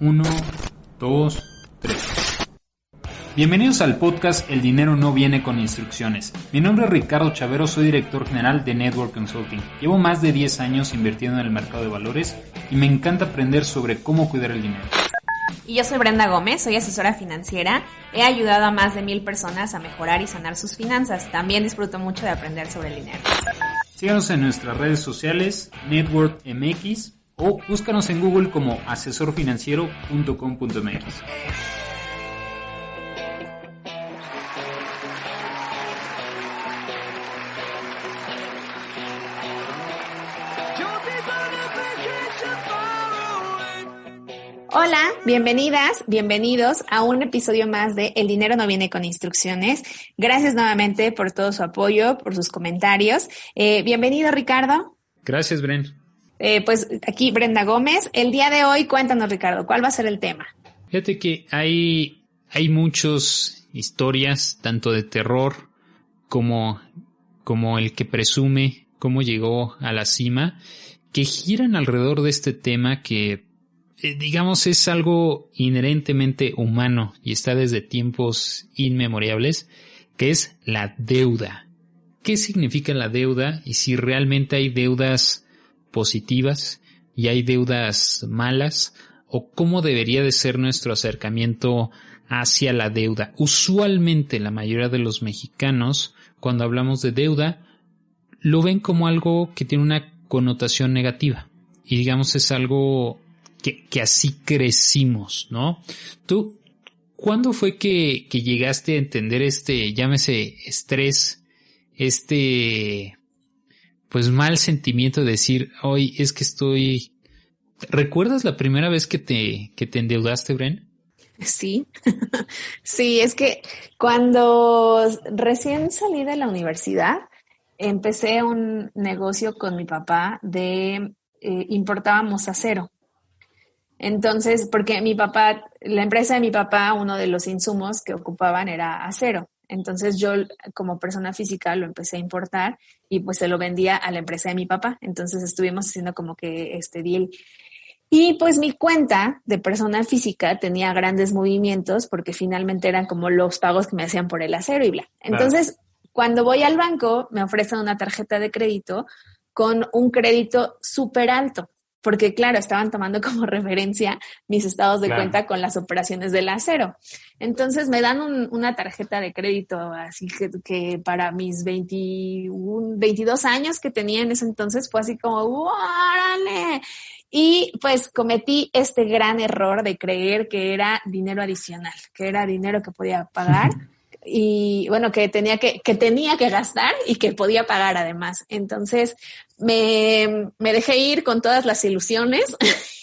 Uno, dos, tres. Bienvenidos al podcast El dinero no viene con instrucciones. Mi nombre es Ricardo Chavero, soy director general de Network Consulting. Llevo más de 10 años invirtiendo en el mercado de valores y me encanta aprender sobre cómo cuidar el dinero. Y yo soy Brenda Gómez, soy asesora financiera. He ayudado a más de 1,000 personas a mejorar y sanar sus finanzas. También disfruto mucho de aprender sobre el dinero. Síganos en nuestras redes sociales, Network MX, o búscanos en Google como asesorfinanciero.com.mx. Hola, bienvenidas, bienvenidos a un episodio más de El dinero no viene con instrucciones. Gracias nuevamente por todo su apoyo, por sus comentarios. Bienvenido, Ricardo. Gracias, Bren. Pues aquí Brenda Gómez. El día de hoy, cuéntanos, Ricardo, ¿cuál va a ser el tema? Fíjate que hay muchas historias, tanto de terror como el que presume cómo llegó a la cima, que giran alrededor de este tema que digamos es algo inherentemente humano y está desde tiempos inmemorables, que es la deuda. ¿Qué significa la deuda? Y si realmente hay deudas positivas y hay deudas malas, o cómo debería de ser nuestro acercamiento hacia la deuda. Usualmente la mayoría de los mexicanos, cuando hablamos de deuda, lo ven como algo que tiene una connotación negativa. Y digamos es algo que así crecimos, ¿no? ¿Tú cuándo fue que llegaste a entender llámese estrés, pues mal sentimiento de decir, hoy es que estoy... ¿Recuerdas la primera vez que te endeudaste, Bren? Sí, sí, es que cuando recién salí de la universidad, empecé un negocio con mi papá de importábamos acero. Entonces, porque la empresa de mi papá, uno de los insumos que ocupaban era acero. Entonces yo como persona física lo empecé a importar y pues se lo vendía a la empresa de mi papá. Entonces estuvimos haciendo como que este deal. Y pues mi cuenta de persona física tenía grandes movimientos porque finalmente eran como los pagos que me hacían por el acero y bla. Entonces, Cuando voy al banco me ofrecen una tarjeta de crédito con un crédito súper alto. Porque, claro, estaban tomando como referencia mis estados de cuenta con las operaciones del acero. Entonces me dan una tarjeta de crédito así que para mis 22 años que tenía en ese entonces fue así como ¡órale! Y pues cometí este gran error de creer que era dinero adicional, que era dinero que podía pagar. Y bueno, que tenía que gastar y que podía pagar además. Entonces me dejé ir con todas las ilusiones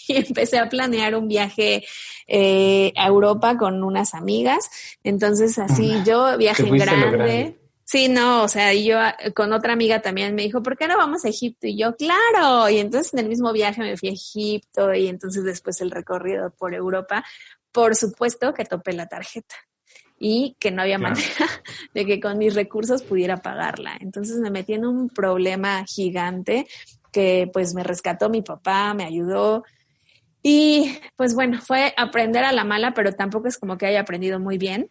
y empecé a planear un viaje a Europa con unas amigas. Entonces así yo viaje en grande. Sí, no, o sea, y yo con otra amiga también me dijo, ¿por qué no vamos a Egipto? Y yo, claro. Y entonces en el mismo viaje me fui a Egipto y entonces después el recorrido por Europa. Por supuesto que topé la tarjeta y que no había manera de que con mis recursos pudiera pagarla. Entonces me metí en un problema gigante que pues me rescató mi papá, me ayudó y pues bueno, fue aprender a la mala, pero tampoco es como que haya aprendido muy bien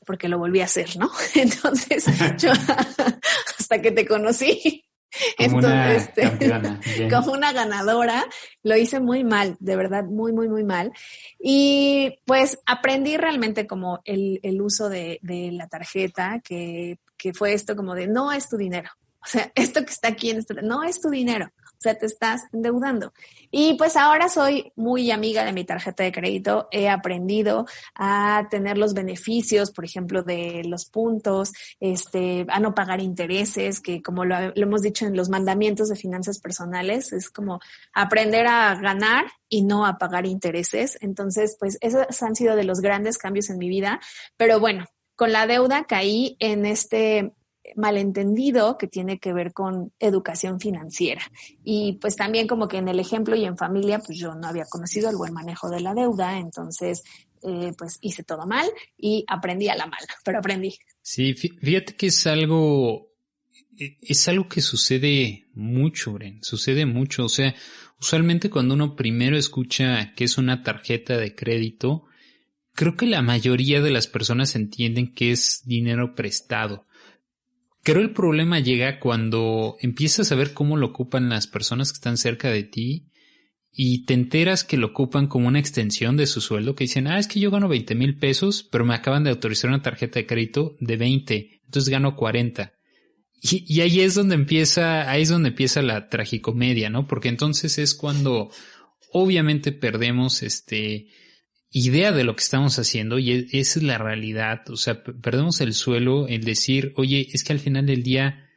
porque lo volví a hacer, ¿no? Entonces yo hasta que te conocí... Como una campeona. Como una ganadora, lo hice muy mal, de verdad, muy, muy, muy mal. Y pues aprendí realmente como el uso de la tarjeta, que fue esto como de no es tu dinero. O sea, esto que está aquí no es tu dinero. O sea, te estás endeudando. Y pues ahora soy muy amiga de mi tarjeta de crédito. He aprendido a tener los beneficios, por ejemplo, de los puntos, a no pagar intereses, que como lo hemos dicho en los mandamientos de finanzas personales, es como aprender a ganar y no a pagar intereses. Entonces, pues esos han sido de los grandes cambios en mi vida. Pero bueno, con la deuda caí en este malentendido que tiene que ver con educación financiera. Y pues también como que en el ejemplo y en familia, pues yo no había conocido el buen manejo de la deuda, entonces pues hice todo mal y aprendí a la mala, pero aprendí. Sí, fíjate que es algo que sucede mucho, Bren, sucede mucho. O sea, Usualmente cuando uno primero escucha que es una tarjeta de crédito, creo que la mayoría de las personas entienden que es dinero prestado. Creo el problema llega cuando empiezas a ver cómo lo ocupan las personas que están cerca de ti y te enteras que lo ocupan como una extensión de su sueldo, que dicen, es que yo gano 20,000 pesos, pero me acaban de autorizar una tarjeta de crédito de 20, entonces gano 40. Y ahí es donde empieza la tragicomedia, ¿no? Porque entonces es cuando obviamente perdemos idea de lo que estamos haciendo y esa es la realidad. O sea, perdemos el suelo en decir, oye, es que al final del día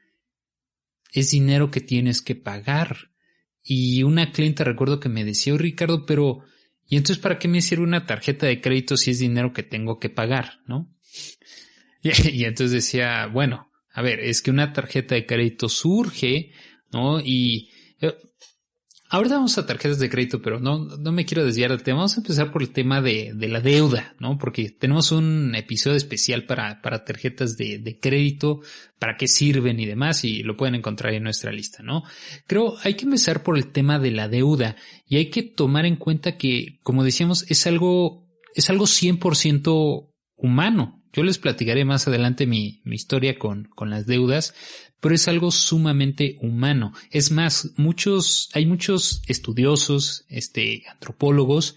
es dinero que tienes que pagar. Y una clienta recuerdo que me decía, Ricardo, pero ¿y entonces para qué me sirve una tarjeta de crédito si es dinero que tengo que pagar, no? Y entonces decía, bueno, a ver, es que una tarjeta de crédito surge, ¿no? Y ahorita vamos a tarjetas de crédito, pero no me quiero desviar del tema. Vamos a empezar por el tema de la deuda, ¿no? Porque tenemos un episodio especial para tarjetas de crédito, para qué sirven y demás, y lo pueden encontrar en nuestra lista, ¿no? Creo hay que empezar por el tema de la deuda y hay que tomar en cuenta que, como decíamos, es algo 100% humano. Yo les platicaré más adelante mi historia con las deudas, pero es algo sumamente humano. Es más, hay muchos estudiosos, antropólogos,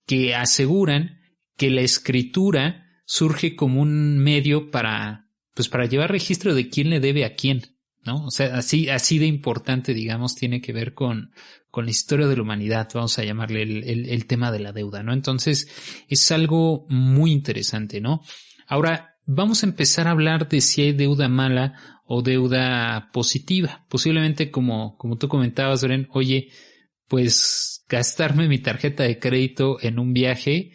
que aseguran que la escritura surge como un medio para llevar registro de quién le debe a quién, ¿no? O sea, así de importante, digamos, tiene que ver con la historia de la humanidad, vamos a llamarle el tema de la deuda, ¿no? Entonces, es algo muy interesante, ¿no? Ahora, vamos a empezar a hablar de si hay deuda mala o deuda positiva. Posiblemente, como tú comentabas, Bren, oye, pues gastarme mi tarjeta de crédito en un viaje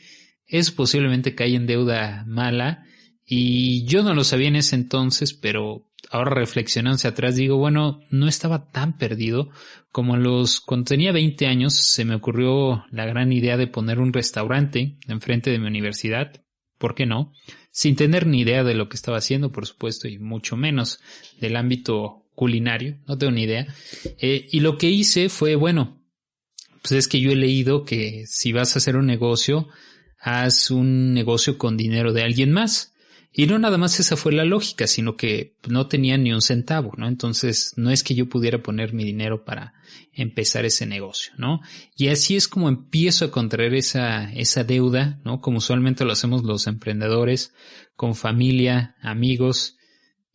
es posiblemente que hay en deuda mala y yo no lo sabía en ese entonces, pero ahora reflexionando hacia atrás digo, bueno, no estaba tan perdido como cuando tenía 20 años se me ocurrió la gran idea de poner un restaurante enfrente de mi universidad. ¿Por qué no? Sin tener ni idea de lo que estaba haciendo, por supuesto, y mucho menos del ámbito culinario, no tengo ni idea. Y lo que hice fue, bueno, pues es que yo he leído que si vas a hacer un negocio, haz un negocio con dinero de alguien más. Y no nada más esa fue la lógica, sino que no tenía ni un centavo, ¿no? Entonces no es que yo pudiera poner mi dinero para empezar ese negocio, ¿no? Y así es como empiezo a contraer esa deuda, ¿no? Como usualmente lo hacemos los emprendedores, con familia, amigos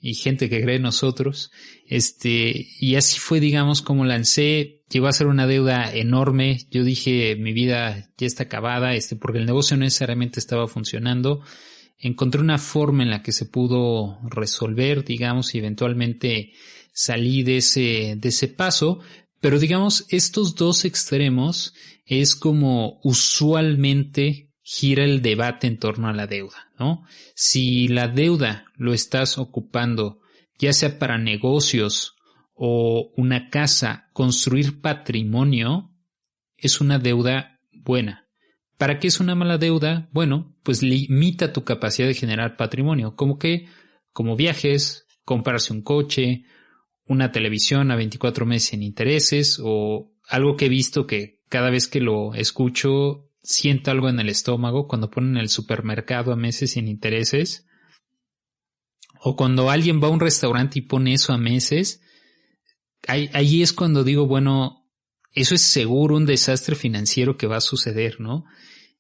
y gente que cree en nosotros. Y así fue, digamos, como lancé. Llegó a ser una deuda enorme. Yo dije, mi vida ya está acabada, porque el negocio no necesariamente estaba funcionando. Encontré una forma en la que se pudo resolver, digamos, y eventualmente salí de ese paso. Pero digamos, estos dos extremos es como usualmente gira el debate en torno a la deuda, ¿no? Si la deuda lo estás ocupando, ya sea para negocios o una casa, construir patrimonio, es una deuda buena. ¿Para qué es una mala deuda? Bueno, pues limita tu capacidad de generar patrimonio. Como viajes, comprarse un coche, una televisión a 24 meses sin intereses, o algo que he visto que cada vez que lo escucho siento algo en el estómago cuando ponen el supermercado a meses sin intereses, o cuando alguien va a un restaurante y pone eso a meses. Ahí es cuando digo, bueno, eso es seguro un desastre financiero que va a suceder, ¿no?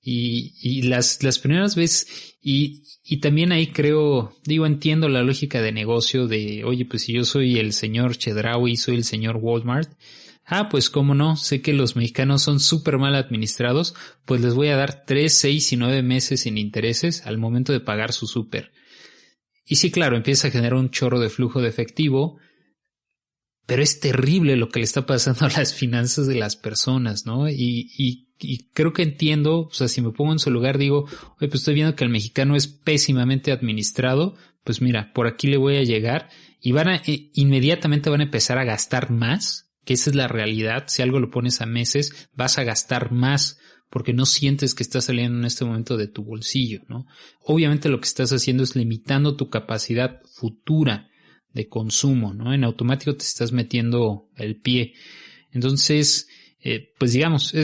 Y las primeras veces, y también ahí entiendo la lógica de negocio de, oye, pues si yo soy el señor Chedraui, soy el señor Walmart, pues cómo no, sé que los mexicanos son súper mal administrados, pues les voy a dar 3, 6 y 9 meses sin intereses al momento de pagar su súper. Y sí, claro, empieza a generar un chorro de flujo de efectivo, pero es terrible lo que le está pasando a las finanzas de las personas, ¿no? Y creo que entiendo, o sea, si me pongo en su lugar digo, oye, pues estoy viendo que el mexicano es pésimamente administrado, pues mira, por aquí le voy a llegar y inmediatamente van a empezar a gastar más, que esa es la realidad. Si algo lo pones a meses, vas a gastar más porque no sientes que está saliendo en este momento de tu bolsillo, ¿no? Obviamente lo que estás haciendo es limitando tu capacidad futura de consumo, ¿no? En automático te estás metiendo el pie. Entonces, pues digamos,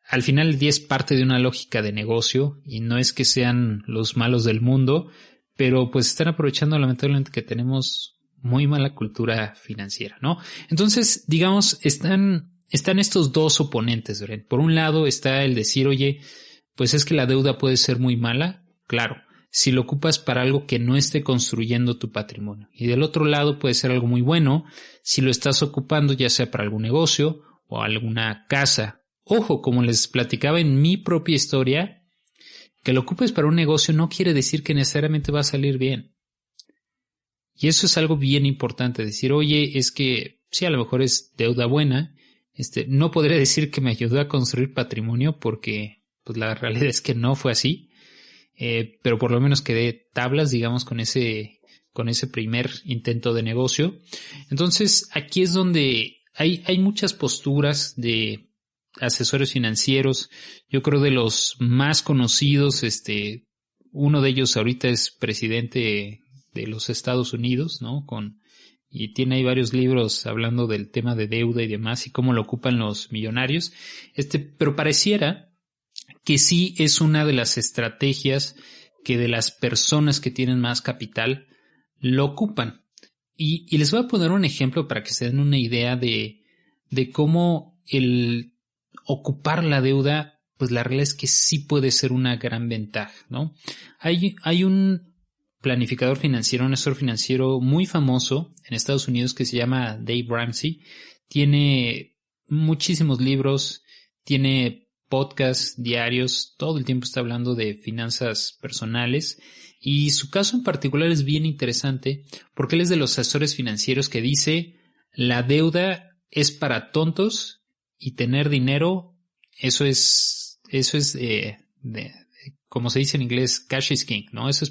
al final el día es parte de una lógica de negocio y no es que sean los malos del mundo, pero pues están aprovechando lamentablemente que tenemos muy mala cultura financiera, ¿no? Entonces, digamos, están estos dos oponentes, ¿verdad? Por un lado está el decir, oye, pues es que la deuda puede ser muy mala, claro, si lo ocupas para algo que no esté construyendo tu patrimonio. Y del otro lado puede ser algo muy bueno si lo estás ocupando ya sea para algún negocio o alguna casa. Ojo, como les platicaba en mi propia historia, que lo ocupes para un negocio no quiere decir que necesariamente va a salir bien. Y eso es algo bien importante, decir, oye, es que sí, a lo mejor es deuda buena, no podré decir que me ayudó a construir patrimonio porque pues la realidad es que no fue así, pero por lo menos quedé tablas, digamos, con ese primer intento de negocio. Entonces, aquí es donde hay muchas posturas de asesores financieros. Yo creo de los más conocidos, uno de ellos ahorita es presidente de los Estados Unidos, ¿no? Y tiene ahí varios libros hablando del tema de deuda y demás y cómo lo ocupan los millonarios. Pero pareciera que sí es una de las estrategias que de las personas que tienen más capital lo ocupan. Y les voy a poner un ejemplo para que se den una idea de cómo el ocupar la deuda, pues la realidad es que sí puede ser una gran ventaja, ¿no? Hay un planificador financiero, un asesor financiero muy famoso en Estados Unidos que se llama Dave Ramsey. Tiene muchísimos libros, tiene podcasts diarios, todo el tiempo está hablando de finanzas personales y su caso en particular es bien interesante porque él es de los asesores financieros que dice la deuda es para tontos y tener dinero, eso es como se dice en inglés, cash is king, ¿no? Eso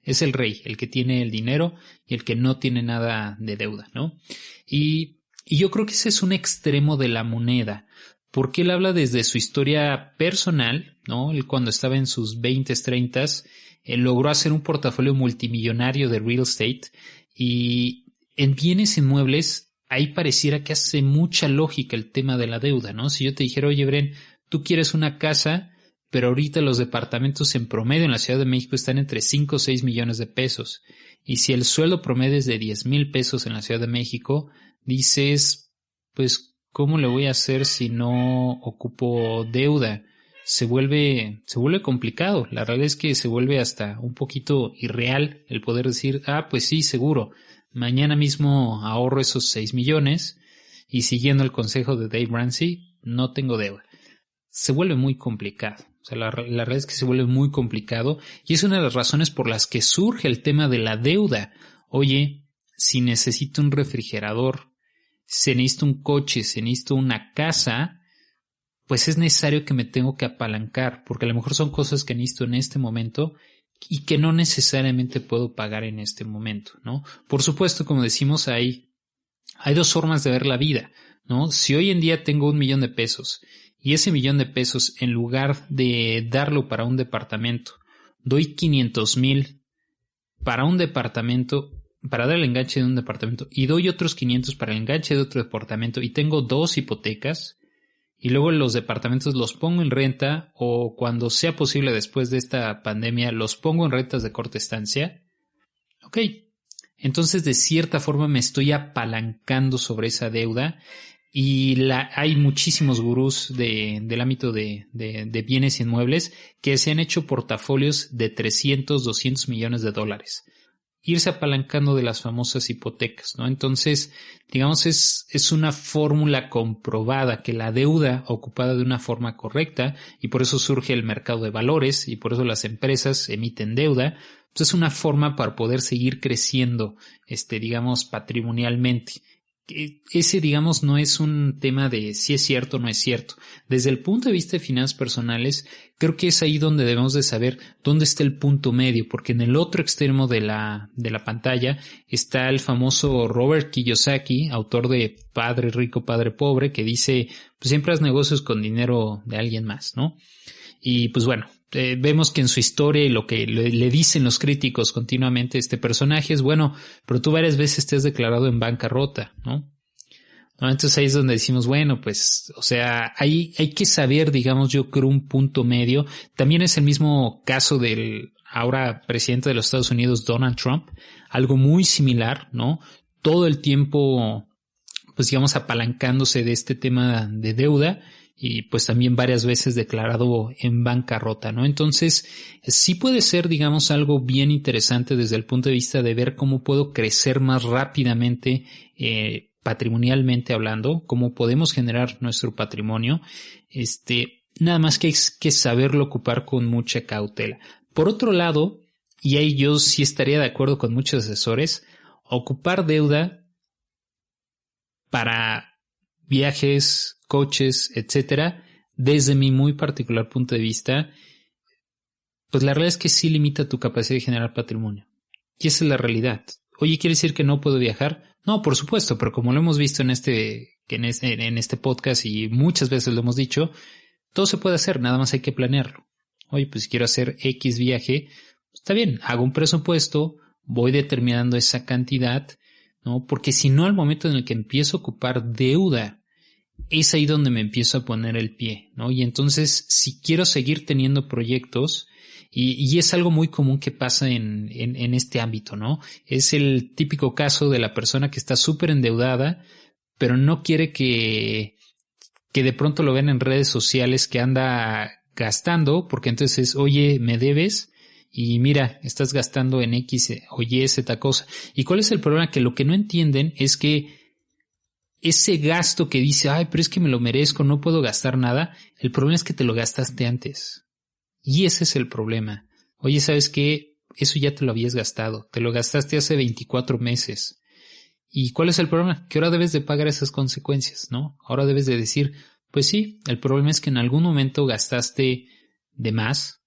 es el rey, el que tiene el dinero y el que no tiene nada de deuda, ¿no? Y yo creo que ese es un extremo de la moneda, porque él habla desde su historia personal, ¿no? Él cuando estaba en sus 20s, 30s, él logró hacer un portafolio multimillonario de real estate y en bienes inmuebles ahí pareciera que hace mucha lógica el tema de la deuda, ¿no? Si yo te dijera, oye, Bren, tú quieres una casa, pero ahorita los departamentos en promedio en la Ciudad de México están entre 5 o 6 millones de pesos. Y si el sueldo promedio es de 10,000 pesos en la Ciudad de México, dices, pues, ¿cómo le voy a hacer si no ocupo deuda? Se vuelve complicado. La realidad es que se vuelve hasta un poquito irreal el poder decir, pues sí, seguro, mañana mismo ahorro esos 6 millones y siguiendo el consejo de Dave Ramsey, no tengo deuda. Se vuelve muy complicado. O sea, la realidad es que se vuelve muy complicado y es una de las razones por las que surge el tema de la deuda. Oye, si necesito un refrigerador, si necesito un coche, si necesito una casa, pues es necesario que me tengo que apalancar, porque a lo mejor son cosas que necesito en este momento y que no necesariamente puedo pagar en este momento, ¿no? Por supuesto, como decimos, hay dos formas de ver la vida, ¿no? Si hoy en día tengo 1 millón de pesos y ese 1 millón de pesos, en lugar de darlo para un departamento, doy 500,000 para un departamento, para dar el enganche de un departamento, y doy otros 500 para el enganche de otro departamento, y tengo 2 hipotecas, y luego los departamentos los pongo en renta, o cuando sea posible después de esta pandemia, los pongo en rentas de corta estancia. Ok, entonces de cierta forma me estoy apalancando sobre esa deuda. Y hay muchísimos gurús del ámbito de bienes inmuebles que se han hecho portafolios de 300, 200 millones de dólares. Irse apalancando de las famosas hipotecas, ¿no? Entonces, digamos, es una fórmula comprobada que la deuda ocupada de una forma correcta, y por eso surge el mercado de valores, y por eso las empresas emiten deuda, pues es una forma para poder seguir creciendo, digamos, patrimonialmente. Ese, digamos, no es un tema de si es cierto o no es cierto. Desde el punto de vista de finanzas personales, creo que es ahí donde debemos de saber dónde está el punto medio, porque en el otro extremo de la pantalla está el famoso Robert Kiyosaki, autor de Padre Rico, Padre Pobre, que dice, pues siempre haz negocios con dinero de alguien más, ¿no? Y pues bueno, vemos que en su historia y lo que le dicen los críticos continuamente a este personaje es, bueno, pero tú varias veces te has declarado en bancarrota, ¿no? ¿no? Entonces ahí es donde decimos, bueno, pues, o sea, hay que saber, digamos, yo creo un punto medio. También es el mismo caso del ahora presidente de los Estados Unidos, Donald Trump, algo muy similar, ¿no? Todo el tiempo, pues digamos, apalancándose de este tema de deuda y pues también varias veces declarado en bancarrota, ¿no? Entonces, sí puede ser, digamos, algo bien interesante desde el punto de vista de ver cómo puedo crecer más rápidamente, patrimonialmente hablando, cómo podemos generar nuestro patrimonio, nada más que hay que saberlo ocupar con mucha cautela. Por otro lado, y ahí yo sí estaría de acuerdo con muchos asesores, ocupar deuda para viajes, coches, etcétera, desde mi muy particular punto de vista, pues la realidad es que sí limita tu capacidad de generar patrimonio. Y esa es la realidad. Oye, ¿quiere decir que no puedo viajar? No, por supuesto, pero como lo hemos visto en este podcast y muchas veces lo hemos dicho, todo se puede hacer, nada más hay que planearlo. Oye, pues si quiero hacer X viaje, está bien, hago un presupuesto, voy determinando esa cantidad, ¿no? Porque si no, al momento en el que empiezo a ocupar deuda, es ahí donde me empiezo a poner el pie, ¿no? Y entonces, si quiero seguir teniendo proyectos, y es algo muy común que pasa en este ámbito, ¿no? Es el típico caso de la persona que está súper endeudada, pero no quiere que de pronto lo vean en redes sociales que anda gastando, porque entonces, oye, me debes, y mira, estás gastando en X o Y, Z cosa. ¿Y cuál es el problema? Que lo que no entienden es que ese gasto que dice, ay, pero es que me lo merezco, no puedo gastar nada, el problema es que te lo gastaste antes. Y ese es el problema. Oye, ¿sabes qué? Eso ya te lo habías gastado. Te lo gastaste hace 24 meses. ¿Y cuál es el problema? Que ahora debes de pagar esas consecuencias, ¿no? Ahora debes de decir, pues sí, el problema es que en algún momento gastaste de más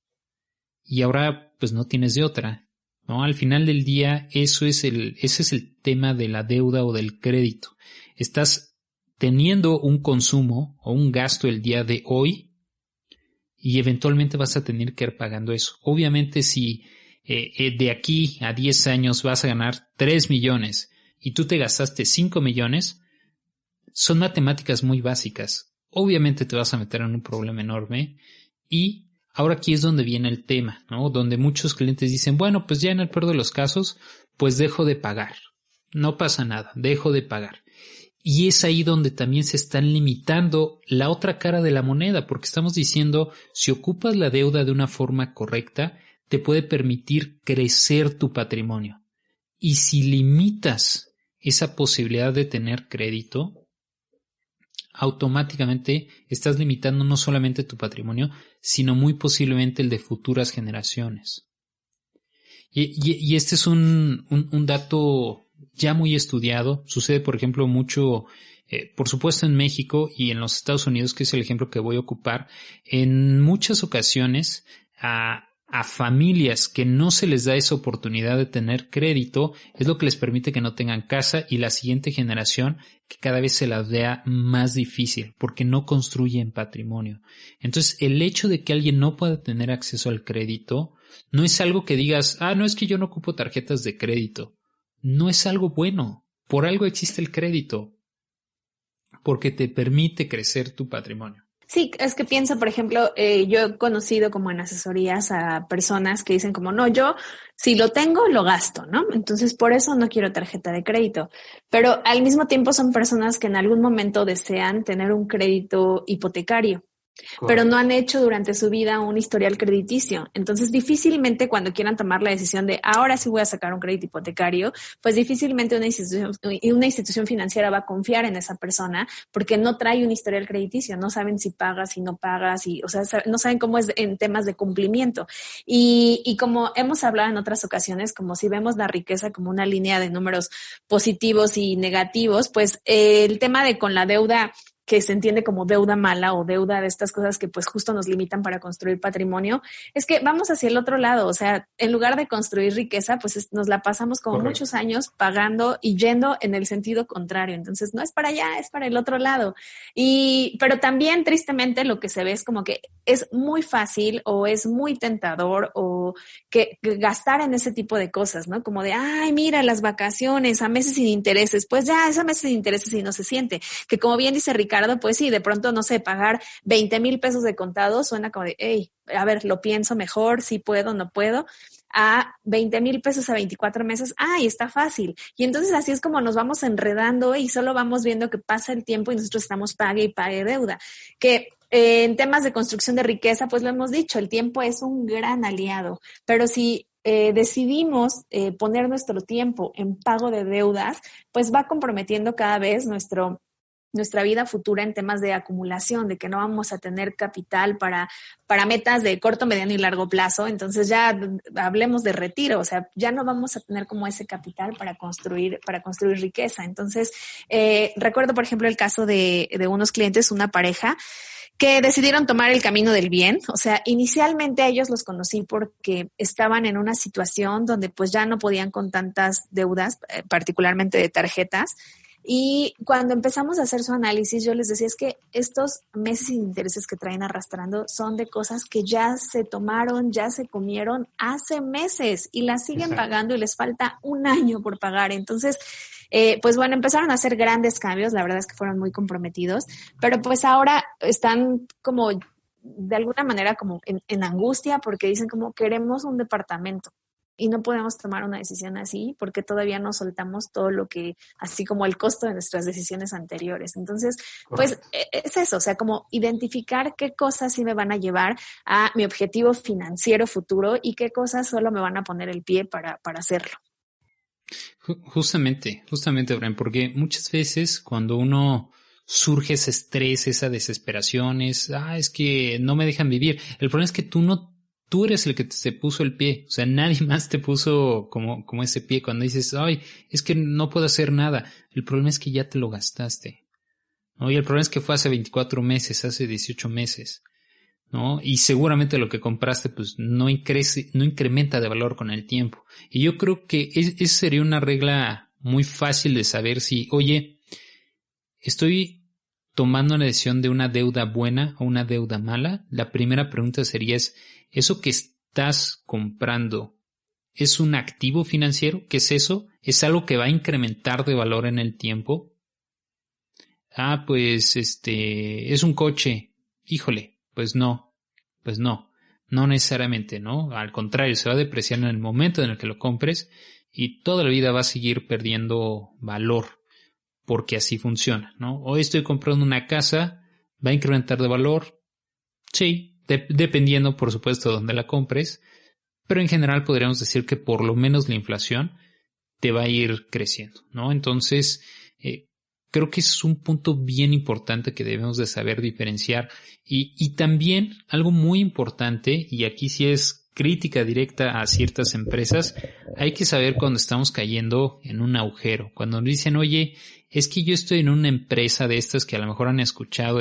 y ahora pues no tienes de otra, ¿no? Al final del día, ese es el tema de la deuda o del crédito. Estás teniendo un consumo o un gasto el día de hoy y eventualmente vas a tener que ir pagando eso. Obviamente si de aquí a 10 años vas a ganar 3 millones y tú te gastaste 5 millones, son matemáticas muy básicas. Obviamente te vas a meter en un problema enorme y ahora aquí es donde viene el tema, ¿no? Donde muchos clientes dicen, bueno, pues ya en el peor de los casos, pues dejo de pagar. No pasa nada, dejo de pagar. Y es ahí donde también se están limitando la otra cara de la moneda, porque estamos diciendo, si ocupas la deuda de una forma correcta, te puede permitir crecer tu patrimonio. Y si limitas esa posibilidad de tener crédito, automáticamente estás limitando no solamente tu patrimonio, sino muy posiblemente el de futuras generaciones. Y este es un dato ya muy estudiado. Sucede, por ejemplo, mucho, por supuesto en México y en los Estados Unidos, que es el ejemplo que voy a ocupar. En muchas ocasiones a familias que no se les da esa oportunidad de tener crédito, es lo que les permite que no tengan casa y la siguiente generación que cada vez se la vea más difícil porque no construyen patrimonio. Entonces, el hecho de que alguien no pueda tener acceso al crédito no es algo que digas, no es que yo no ocupo tarjetas de crédito. No es algo bueno. Por algo existe el crédito, porque te permite crecer tu patrimonio. Sí, es que pienso, por ejemplo, yo he conocido como en asesorías a personas que dicen como, no, yo si lo tengo, lo gasto, ¿no? Entonces, por eso no quiero tarjeta de crédito. Pero al mismo tiempo son personas que en algún momento desean tener un crédito hipotecario. Correcto. Pero no han hecho durante su vida un historial crediticio. Entonces, difícilmente cuando quieran tomar la decisión de ahora sí voy a sacar un crédito hipotecario, pues difícilmente una institución financiera va a confiar en esa persona porque no trae un historial crediticio. No saben si pagas, si no pagas, o sea, no saben cómo es en temas de cumplimiento. Y como hemos hablado en otras ocasiones, como si vemos la riqueza como una línea de números positivos y negativos, pues el tema de con la deuda que se entiende como deuda mala o deuda de estas cosas que pues justo nos limitan para construir patrimonio, es que vamos hacia el otro lado. O sea, en lugar de construir riqueza, pues nos la pasamos como Correcto. muchos años pagando y yendo en el sentido contrario. Entonces no es para allá, es para el otro lado. Pero también tristemente lo que se ve es como que es muy fácil o es muy tentador o que gastar en ese tipo de cosas, ¿no? Como de, ay, mira, las vacaciones a meses sin intereses. Pues ya, es a meses sin intereses y no se siente. Que como bien dice Ricardo, pues sí, de pronto, no sé, pagar 20,000 pesos de contado suena como de, hey, a ver, lo pienso mejor, si puedo, no puedo. A 20,000 pesos a 24 meses, ¡ay, está fácil! Y entonces así es como nos vamos enredando y solo vamos viendo que pasa el tiempo y nosotros estamos pague y pague deuda. Que en temas de construcción de riqueza, pues lo hemos dicho, el tiempo es un gran aliado, pero si decidimos poner nuestro tiempo en pago de deudas, pues va comprometiendo cada vez nuestra vida futura en temas de acumulación, de que no vamos a tener capital para metas de corto, mediano y largo plazo. Entonces ya hablemos de retiro, o sea, ya no vamos a tener como ese capital para construir riqueza. Entonces, recuerdo, por ejemplo, el caso de unos clientes, una pareja, que decidieron tomar el camino del bien. O sea, inicialmente a ellos los conocí porque estaban en una situación donde pues ya no podían con tantas deudas, particularmente de tarjetas. Y cuando empezamos a hacer su análisis, yo les decía, es que estos meses sin intereses que traen arrastrando son de cosas que ya se tomaron, ya se comieron hace meses y las siguen pagando y les falta un año por pagar. Entonces, pues bueno, empezaron a hacer grandes cambios, la verdad es que fueron muy comprometidos, pero pues ahora están como de alguna manera como en angustia porque dicen como queremos un departamento. Y no podemos tomar una decisión así porque todavía no soltamos todo lo que, así como el costo de nuestras decisiones anteriores. Entonces, pues es eso, o sea, como identificar qué cosas sí me van a llevar a mi objetivo financiero futuro y qué cosas solo me van a poner el pie para hacerlo. Justamente, Brian, porque muchas veces cuando uno surge ese estrés, esa desesperación, es que no me dejan vivir. El problema es que tú eres el que te puso el pie, o sea, nadie más te puso como ese pie cuando dices, ay, es que no puedo hacer nada. El problema es que ya te lo gastaste, ¿no? Y el problema es que fue hace 24 meses, hace 18 meses, ¿no? Y seguramente lo que compraste, pues, no incrementa de valor con el tiempo. Y yo creo que esa sería una regla muy fácil de saber si, oye, estoy tomando una decisión de una deuda buena o una deuda mala. La primera pregunta sería ¿eso que estás comprando es un activo financiero? ¿Qué es eso? ¿Es algo que va a incrementar de valor en el tiempo? Pues es un coche. Híjole, pues no necesariamente, ¿no? Al contrario, se va a depreciar en el momento en el que lo compres y toda la vida va a seguir perdiendo valor. Porque así funciona, ¿no? Hoy estoy comprando una casa, ¿va a incrementar de valor? Sí, dependiendo, por supuesto, de dónde la compres, pero en general podríamos decir que por lo menos la inflación te va a ir creciendo, ¿no? Entonces, creo que es un punto bien importante que debemos de saber diferenciar y también algo muy importante, y aquí sí es crítica directa a ciertas empresas, hay que saber cuando estamos cayendo en un agujero, cuando nos dicen, oye, es que yo estoy en una empresa de estas que a lo mejor han escuchado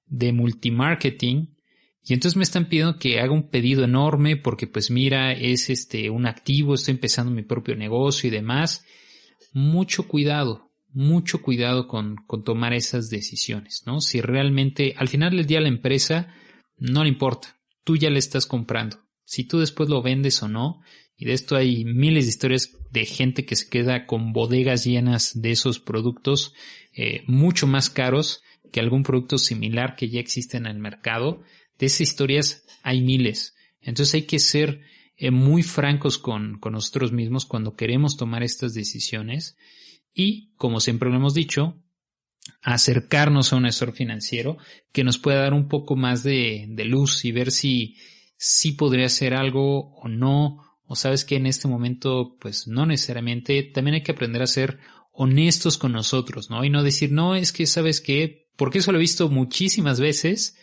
de multimarketing y entonces me están pidiendo que haga un pedido enorme porque pues mira, es un activo, estoy empezando mi propio negocio y demás. Mucho cuidado con tomar esas decisiones, ¿no? Si realmente al final del día la empresa no le importa, tú ya le estás comprando. Si tú después lo vendes o no, y de esto hay miles de historias de gente que se queda con bodegas llenas de esos productos mucho más caros que algún producto similar que ya existe en el mercado. De esas historias hay miles. Entonces hay que ser muy francos con nosotros mismos cuando queremos tomar estas decisiones y, como siempre lo hemos dicho, acercarnos a un asesor financiero que nos pueda dar un poco más de luz y ver si podría hacer algo o no, o sabes que en este momento pues no necesariamente. También hay que aprender a ser honestos con nosotros, ¿no? Y no decir, no, es que sabes qué, porque eso lo he visto muchísimas veces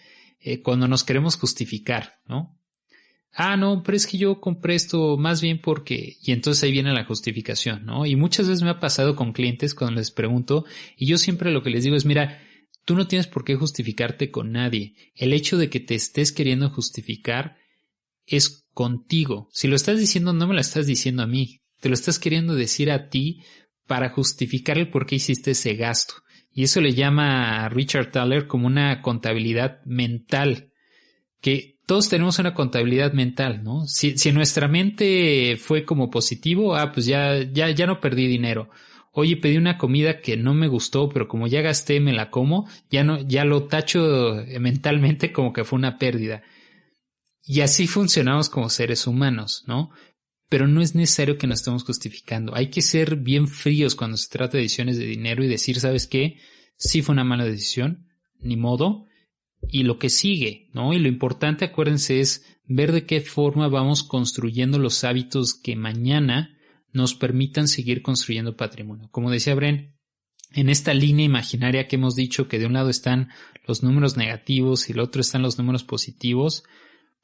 cuando nos queremos justificar, ¿no? No, pero es que yo compré esto más bien porque... Y entonces ahí viene la justificación, ¿no? Y muchas veces me ha pasado con clientes cuando les pregunto, y yo siempre lo que les digo es, mira, tú no tienes por qué justificarte con nadie. El hecho de que te estés queriendo justificar es contigo. Si lo estás diciendo, no me lo estás diciendo a mí. Te lo estás queriendo decir a ti para justificar el por qué hiciste ese gasto. Y eso le llama a Richard Thaler como una contabilidad mental. Que todos tenemos una contabilidad mental, ¿no? Si en nuestra mente fue como positivo, pues ya no perdí dinero. Oye, pedí una comida que no me gustó, pero como ya gasté, me la como, ya lo tacho mentalmente como que fue una pérdida. Y así funcionamos como seres humanos, ¿no? Pero no es necesario que nos estemos justificando. Hay que ser bien fríos cuando se trata de decisiones de dinero y decir, ¿sabes qué? Sí fue una mala decisión, ni modo. Y lo que sigue, ¿no? Y lo importante, acuérdense, es ver de qué forma vamos construyendo los hábitos que mañana nos permitan seguir construyendo patrimonio. Como decía Bren, en esta línea imaginaria que hemos dicho que de un lado están los números negativos y del otro están los números positivos,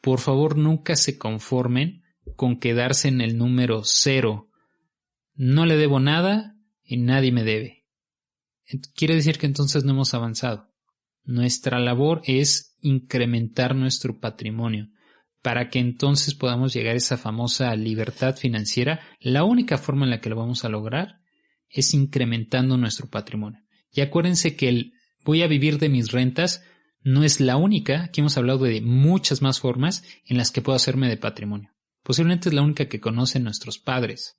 por favor nunca se conformen con quedarse en el número 0. No le debo nada y nadie me debe. Quiere decir que entonces no hemos avanzado. Nuestra labor es incrementar nuestro patrimonio para que entonces podamos llegar a esa famosa libertad financiera. La única forma en la que lo vamos a lograr es incrementando nuestro patrimonio. Y acuérdense que el voy a vivir de mis rentas no es la única. Aquí hemos hablado de muchas más formas en las que puedo hacerme de patrimonio. Posiblemente es la única que conocen nuestros padres.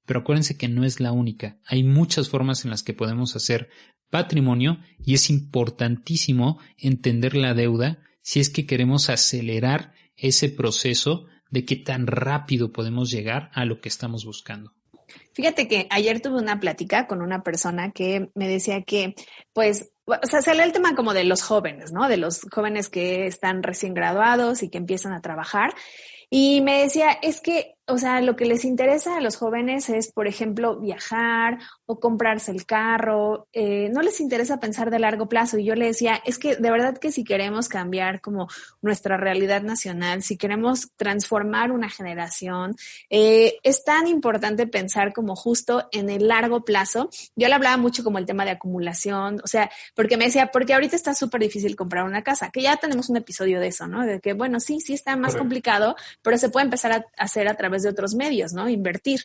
Pero acuérdense que no es la única. Hay muchas formas en las que podemos hacer patrimonio y es importantísimo entender la deuda si es que queremos acelerar ese proceso de qué tan rápido podemos llegar a lo que estamos buscando. Fíjate que ayer tuve una plática con una persona que me decía que, pues, o sea, salió el tema como de los jóvenes, ¿no? De los jóvenes que están recién graduados y que empiezan a trabajar. Y me decía, es que, o sea, lo que les interesa a los jóvenes es, por ejemplo, viajar o comprarse el carro. No les interesa pensar de largo plazo. Y yo le decía, es que de verdad que si queremos cambiar como nuestra realidad nacional, si queremos transformar una generación, es tan importante pensar como justo en el largo plazo. Yo le hablaba mucho como el tema de acumulación, o sea, porque me decía, porque ahorita está súper difícil comprar una casa, que ya tenemos un episodio de eso, ¿no? De que, bueno, sí está más complicado, pero se puede empezar a hacer a través de otros medios, ¿no? Invertir.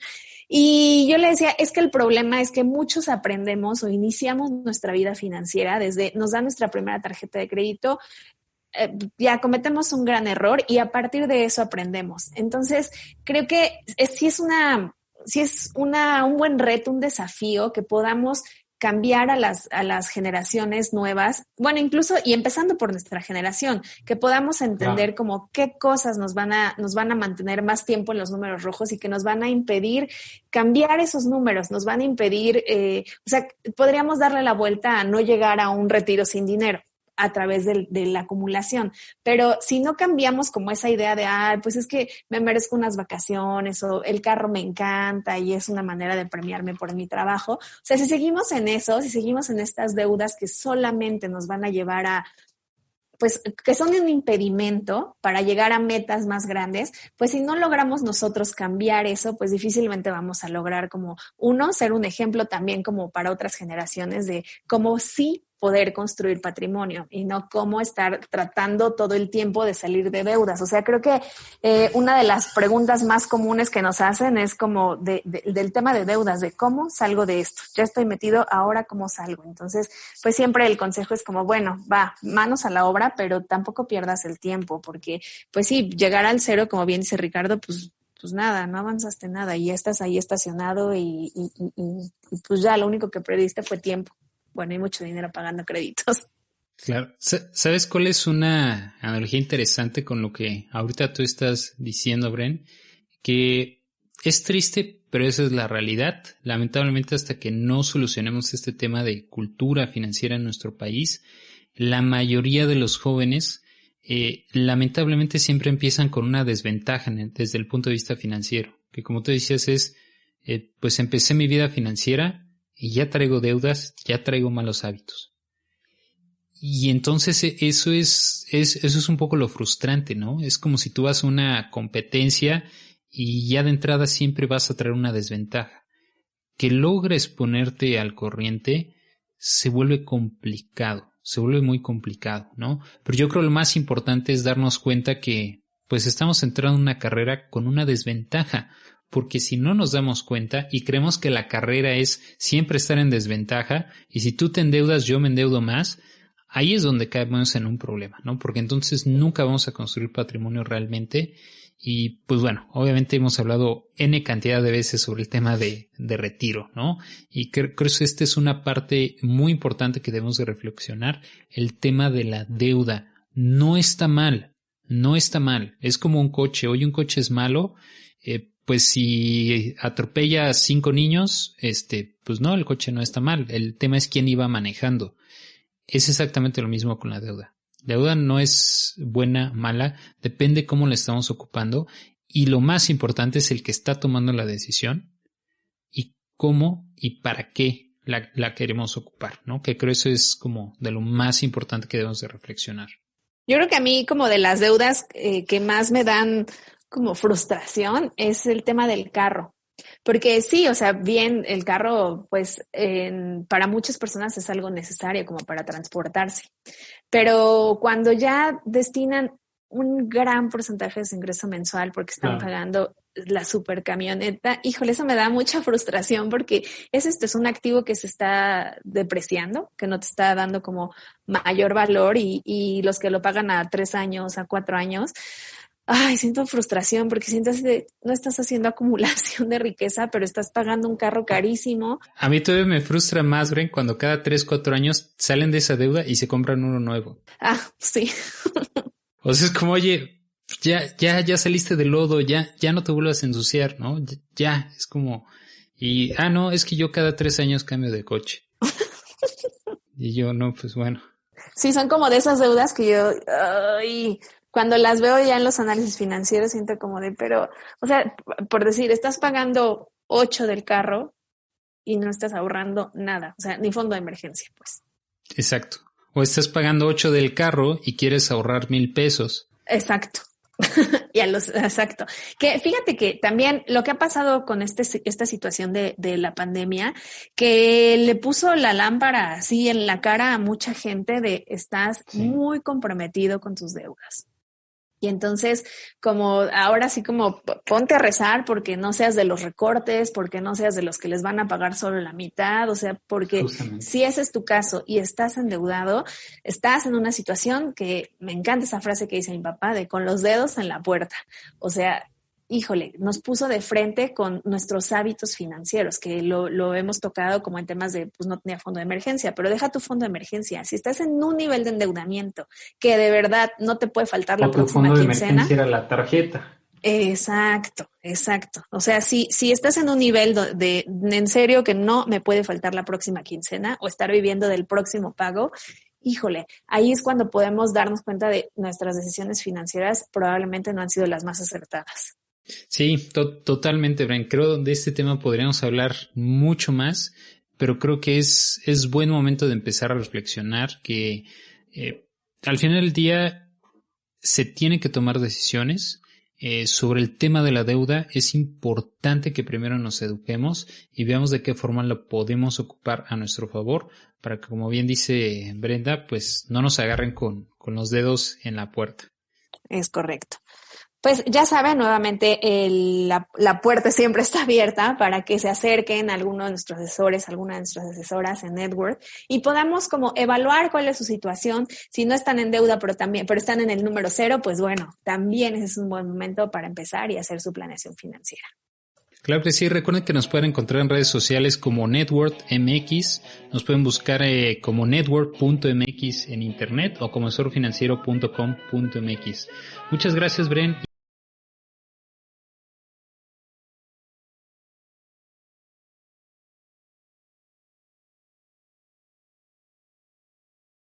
Y yo le decía, es que el problema es que muchos aprendemos o iniciamos nuestra vida financiera desde, nos dan nuestra primera tarjeta de crédito, ya cometemos un gran error y a partir de eso aprendemos. Entonces, creo que sí es un buen reto, un desafío que podamos cambiar a las generaciones nuevas, bueno, incluso y empezando por nuestra generación, que podamos entender como qué cosas nos van a mantener más tiempo en los números rojos y que nos van a impedir cambiar esos números, nos van a impedir, o sea, podríamos darle la vuelta a no llegar a un retiro sin dinero a través de la acumulación. Pero si no cambiamos como esa idea de, pues es que me merezco unas vacaciones o el carro me encanta y es una manera de premiarme por mi trabajo. O sea, si seguimos en eso, si seguimos en estas deudas que solamente nos van a llevar a, pues que son un impedimento para llegar a metas más grandes, pues si no logramos nosotros cambiar eso, pues difícilmente vamos a lograr como ser un ejemplo también como para otras generaciones de cómo sí poder construir patrimonio y no cómo estar tratando todo el tiempo de salir de deudas. O sea, creo que una de las preguntas más comunes que nos hacen es como del tema de deudas, de cómo salgo de esto. Ya estoy metido, ahora cómo salgo. Entonces, pues siempre el consejo es como, bueno, manos a la obra, pero tampoco pierdas el tiempo, porque pues sí, llegar al cero, como bien dice Ricardo, pues nada, no avanzaste nada y ya estás ahí estacionado y pues ya lo único que perdiste fue tiempo. Bueno, hay mucho dinero pagando créditos. Claro. ¿Sabes cuál es una analogía interesante con lo que ahorita tú estás diciendo, Bren? Que es triste, pero esa es la realidad. Lamentablemente, hasta que no solucionemos este tema de cultura financiera en nuestro país, la mayoría de los jóvenes lamentablemente siempre empiezan con una desventaja desde el punto de vista financiero. Que como tú decías es, pues empecé mi vida financiera y ya traigo deudas, ya traigo malos hábitos. Y entonces eso es un poco lo frustrante, ¿no? Es como si tú vas a una competencia y ya de entrada siempre vas a traer una desventaja. Que logres ponerte al corriente se vuelve complicado. se vuelve muy complicado, ¿no? Pero yo creo lo más importante es darnos cuenta que pues estamos entrando en una carrera con una desventaja, porque si no nos damos cuenta y creemos que la carrera es siempre estar en desventaja, y si tú te endeudas, yo me endeudo más, ahí es donde caemos en un problema, ¿no? Porque entonces nunca vamos a construir patrimonio realmente. Y pues bueno, obviamente hemos hablado N cantidad de veces sobre el tema de retiro, ¿no? Y creo que esta es una parte muy importante que debemos de reflexionar. El tema de la deuda no está mal, no está mal. Es como un coche. Hoy un coche es malo, pues si atropella a 5 niños, pues no, el coche no está mal. El tema es quién iba manejando. Es exactamente lo mismo con la deuda. La deuda no es buena, mala, depende cómo la estamos ocupando, y lo más importante es el que está tomando la decisión y cómo y para qué la queremos ocupar, ¿no? Que creo eso es como de lo más importante que debemos de reflexionar. Yo creo que a mí como de las deudas que más me dan como frustración es el tema del carro. Porque sí, o sea, bien, el carro, pues, para muchas personas es algo necesario como para transportarse. Pero cuando ya destinan un gran porcentaje de su ingreso mensual porque están pagando la super camioneta, híjole, eso me da mucha frustración porque es un activo que se está depreciando, que no te está dando como mayor valor y los que lo pagan a 3 años, a 4 años, ay, siento frustración porque siento que no estás haciendo acumulación de riqueza, pero estás pagando un carro carísimo. A mí todavía me frustra más, Bren, cuando cada 3, 4 años salen de esa deuda y se compran uno nuevo. Ah, sí. O sea, es como, oye, ya saliste del lodo, ya no te vuelvas a ensuciar, ¿no? Ya, es como, no, es que yo cada 3 años cambio de coche. Y yo, no, pues bueno. Sí, son como de esas deudas que yo, cuando las veo ya en los análisis financieros siento como pero, o sea, por decir, estás pagando 8 del carro y no estás ahorrando nada, o sea, ni fondo de emergencia, pues. Exacto. O estás pagando 8 del carro y quieres ahorrar 1,000 pesos. Exacto. Exacto. Que fíjate que también lo que ha pasado con esta situación de la pandemia, que le puso la lámpara así en la cara a mucha gente de estás muy comprometido con tus deudas. Y entonces, como ahora sí como ponte a rezar porque no seas de los recortes, porque no seas de los que les van a pagar solo la mitad, o sea, porque si ese es tu caso y estás endeudado, estás en una situación que me encanta esa frase que dice mi papá de con los dedos en la puerta. O sea, híjole, nos puso de frente con nuestros hábitos financieros, que lo hemos tocado como en temas de, pues no tenía fondo de emergencia, pero deja tu fondo de emergencia. Si estás en un nivel de endeudamiento que de verdad no te puede faltar la próxima quincena. Tu fondo de emergencia era la tarjeta. Exacto. O sea, si estás en un nivel de en serio que no me puede faltar la próxima quincena o estar viviendo del próximo pago, híjole, ahí es cuando podemos darnos cuenta de nuestras decisiones financieras probablemente no han sido las más acertadas. Sí, totalmente, Bren. Creo de este tema podríamos hablar mucho más, pero creo que es buen momento de empezar a reflexionar que al final del día se tiene que tomar decisiones. Sobre el tema de la deuda es importante que primero nos eduquemos y veamos de qué forma lo podemos ocupar a nuestro favor para que, como bien dice Brenda, pues no nos agarren con los dedos en la puerta. Es correcto. Pues ya saben, nuevamente la puerta siempre está abierta para que se acerquen a alguno de nuestros asesores, alguna de nuestras asesoras en Network y podamos como evaluar cuál es su situación. Si no están en deuda, pero están en el número 0, pues bueno, también ese es un buen momento para empezar y hacer su planeación financiera. Claro que sí, recuerden que nos pueden encontrar en redes sociales como Network MX, nos pueden buscar como network.mx en internet o como asesorfinanciero.com.mx. Muchas gracias, Bren.